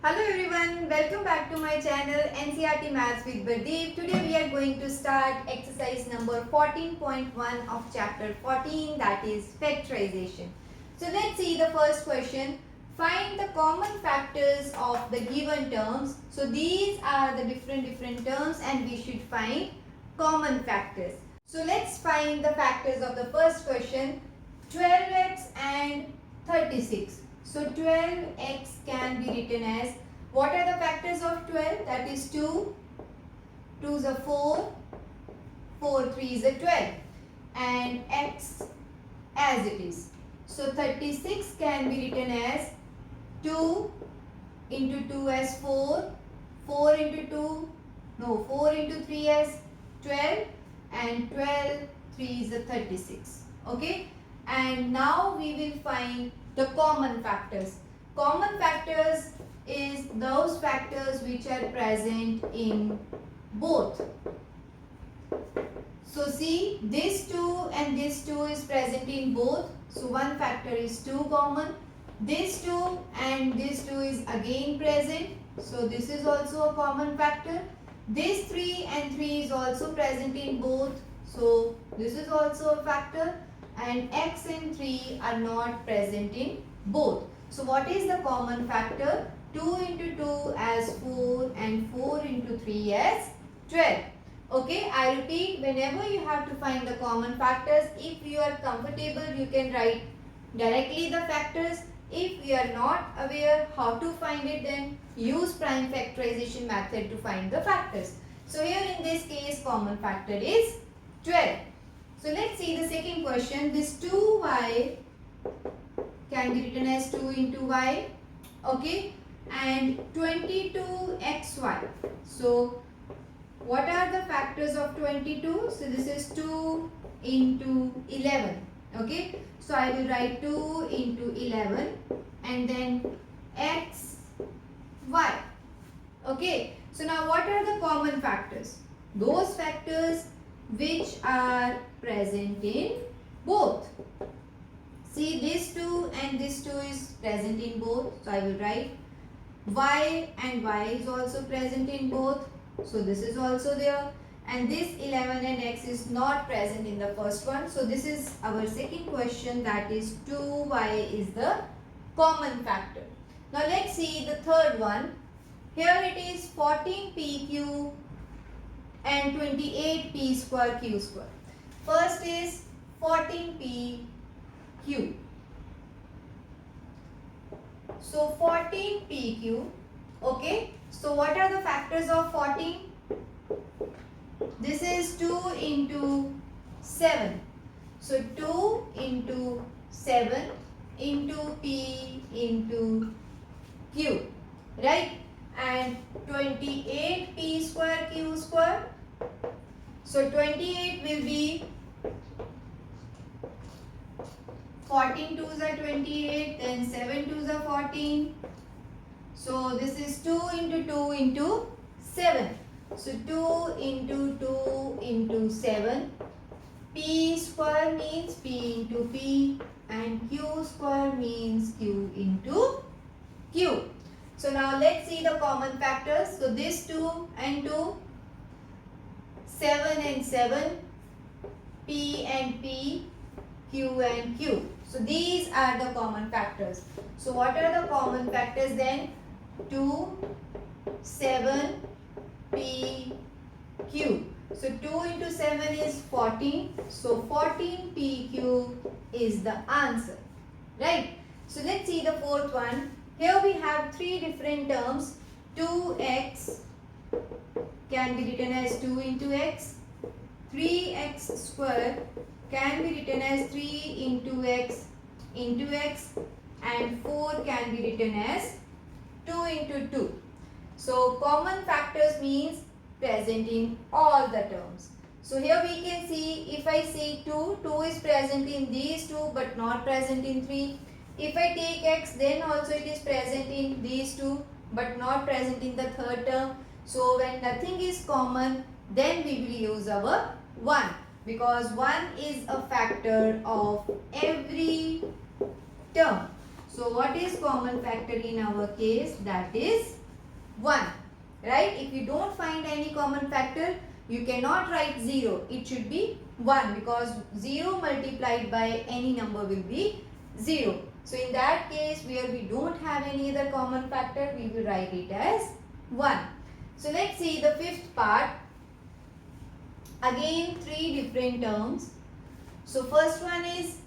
Hello everyone, welcome back to my channel NCRT Maths with Bardeep. Today we are going to start exercise number 14.1 of chapter 14, that is factorization. So let's see the first question. Find the common factors of the given terms. So these are the different terms and we should find common factors. So let's find the factors of the first question, 12x and 36. So 12x can be written as, what are the factors of 12? That is 2, 2 is a 4, 4, 3 is a 12 and x as it is. So 36 can be written as 2 into 2 as 4, 4 into 2, no 4 into 3 as 12 and 12, 3 is a 36. Okay. And now we will find the common factors. Common factors is those factors which are present in both. So see, this 2 and this 2 is present in both. So one factor is 2 common. This 2 and this 2 is again present. So this is also a common factor. This 3 and 3 is also present in both. So this is also a factor. And x and 3 are not present in both. So what is the common factor? 2 into 2 as 4 and 4 into 3 as 12. Okay, I repeat, whenever you have to find the common factors, if you are comfortable, you can write directly the factors. If you are not aware how to find it, then use prime factorization method to find the factors. So here in this case, common factor is 12. So let's see the second question. This 2y can be written as 2 into y. Okay. And 22xy. So what are the factors of 22? So this is 2 into 11. Okay. So I will write 2 into 11 and then x, y. Okay. So now what are the common factors? Those factors which are present in both. See, this 2 and this 2 is present in both. So I will write y and y is also present in both. So this is also there. And this 11 and x is not present in the first one. So this is our second question, that is 2y is the common factor. Now let's see the third one. Here it is 14pq and 28p square q square. First is 14p q. So 14pq. Okay. So what are the factors of 14? This is 2 into 7. So 2 into 7 into p into q. Right? And 28p square q square. So 28 will be 14 2s are 28, then 7 2s are 14. So this is 2 into 2 into 7. So 2 into 2 into 7. P square means p into p and q square means q into q. So now let's see the common factors. So this 2 and 2, 7 and 7, p and p, q and q. So these are the common factors. So what are the common factors then? 2, 7, p, q. So 2 into 7 is 14. So 14 pq is the answer. Right? So let's see the fourth one. Here we have three different terms. 2x can be written as 2 into x. 3x square can be written as 3 into x and 4 can be written as 2 into 2. So common factors means present in all the terms. So here we can see, if I say 2, 2 is present in these two but not present in 3. If I take x, then also it is present in these two but not present in the third term. So when nothing is common, then we will use our 1, because 1 is a factor of every term. So what is common factor in our case? That is 1. Right? If you don't find any common factor, you cannot write 0. It should be 1 because 0 multiplied by any number will be 0. So in that case where we don't have any other common factor, we will write it as 1. So let's see the fifth part. Again 3 different terms. So first one is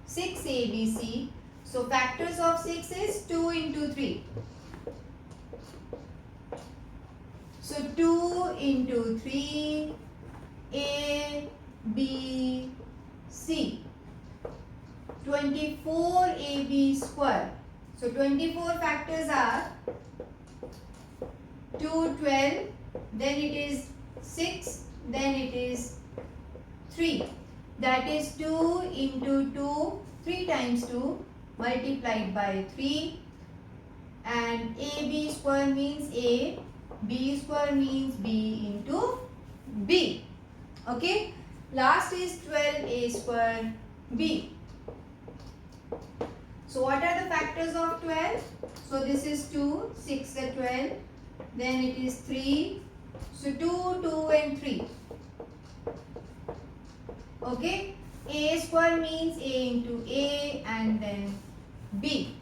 6abc. So factors of 6 is 2 into 3. So 2 into 3 A, B, C. 24 AB square. So 24 factors are 2, 12, then it is 6, then it is 3. That is 2 into 2, 3 times 2 multiplied by 3. And AB square means A, B square means B into B. Okay. Last is 12A square B. So what are the factors of 12? So this is 2, 6 and 12. Then it is 3. So 2, 2 and 3. Okay. A square means A into A and then B.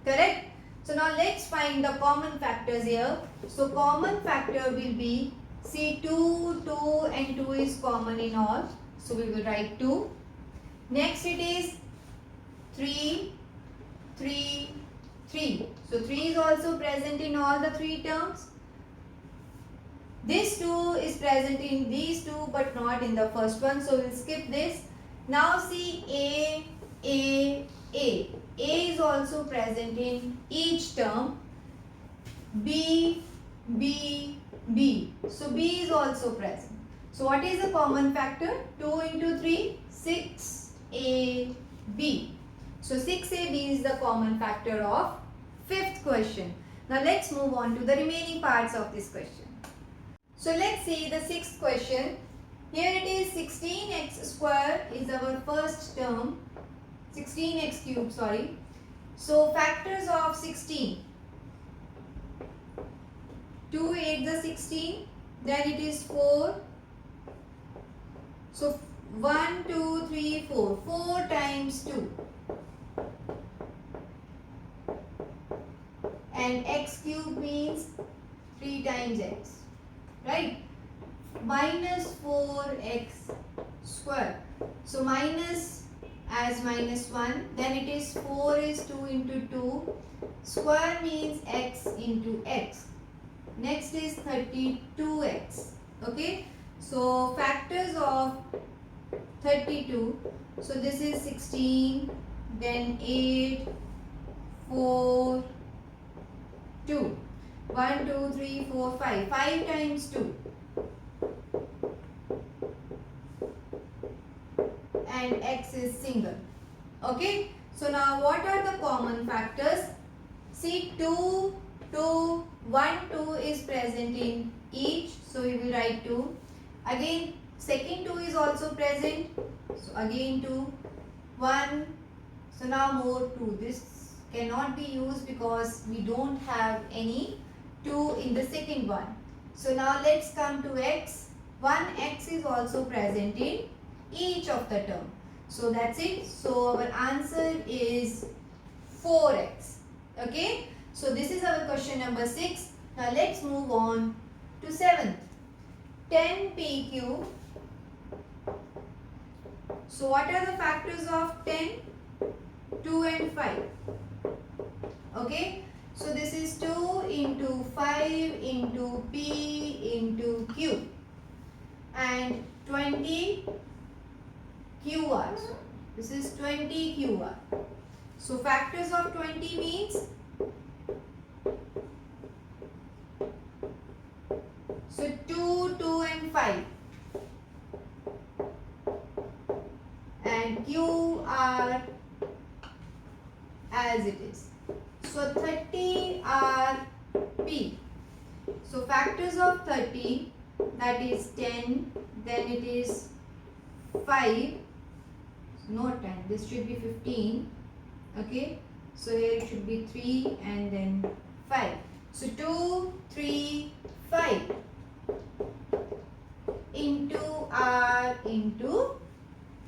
Correct? So now let's find the common factors here. So common factor will be, see 2, 2 and 2 is common in all. So we will write 2. Next it is 3, 3, 3. So 3 is also present in all the 3 terms. This 2 is present in these 2 but not in the first one. So we'll skip this. Now see A, A, A. A is also present in each term. B, B, B. So B is also present. So what is the common factor? 2 into 3, 6AB. So 6AB is the common factor of fifth question. Now let's move on to the remaining parts of this question. So let's see the sixth question. Here it is 16x square is our first term. 16x cube, sorry. So factors of 16. 2 8 the 16. Then it is 4. So 1, 2, 3, 4. 4 times 2. And x cube means 3 times x. Right? Minus 4x square. So minus as minus 1. Then it is 4 is 2 into 2. Square means x into x. Next is 32x. Okay. So factors of 32. So this is 16. Then 8, 4, 2. 1, 2, 3, 4, 5. 5 times 2. And x is single. Okay. So now what are the common factors? See 2, 2, 1, 2 is present in each. So we will write 2. Again second 2 is also present. So again 2, 1. So now more 2. This cannot be used because we don't have any 2 in the second one. So now let's come to x. 1x is also present in each of the term. So that's it. So our answer is 4x. Okay. So this is our question number 6. Now let's move on to 7th. 10p cube. So what are the factors of 10? 2 and 5. Okay. So this is 2 into 5 into p into q. And 20 QR. This is 20 QR. So factors of 20 means, so 2, 2 and 5. And Q are as it is. So 30 are P. So factors of 30, that is 10, then it is 5, no 10, this should be 15. Okay, So here it should be 3 and then 5. So 2, 3, 5 into R into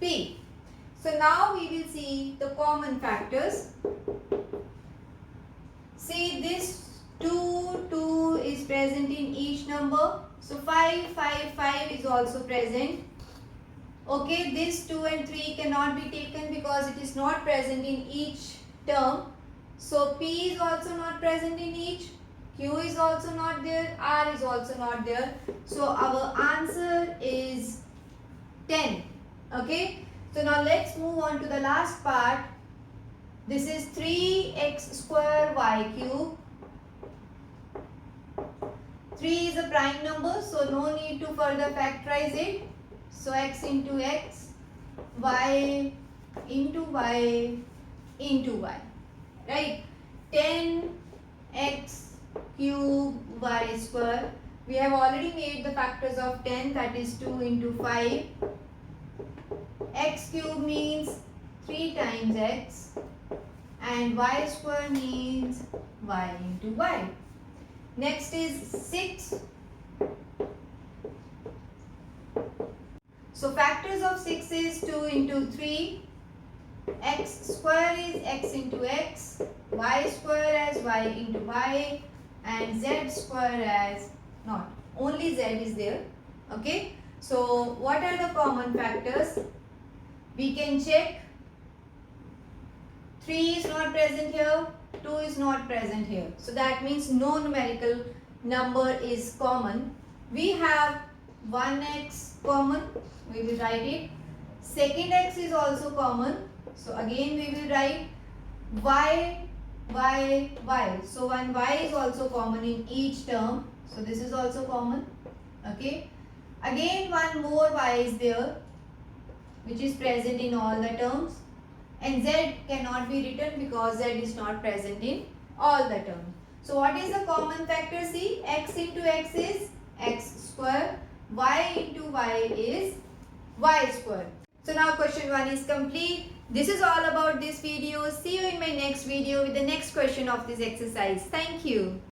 P. So now we will see the common factors. See, this 2 is present in each number. So 5 is also present. Okay, this 2 and 3 cannot be taken because it is not present in each term. So P is also not present in each. Q is also not there. R is also not there. So our answer is 10. Okay. So now let's move on to the last part. This is 3x square y cube. 3 is a prime number, so no need to further factorize it. So x into x, y into y into y. Right? 10x cube y square. We have already made the factors of 10, that is 2 into 5. X cube means 3 times x and y square means y into y. Next is 6. So factors of 6 is 2 into 3. X square is x into x, y square as y into y, and z square as not. Only z is there. Okay. So what are the common factors? We can check. 3 is not present here, 2 is not present here. So that means no numerical number is common. We have 1x common, we will write it. Second x is also common. So again we will write y, y, y. So one y is also common in each term. So this is also common. Okay. Again one more y is there, which is present in all the terms. And z cannot be written because z is not present in all the terms. So what is the common factor? See, x into x is x square, y into y is y square. So now question 1 is complete. This is all about this video. See you in my next video with the next question of this exercise. Thank you.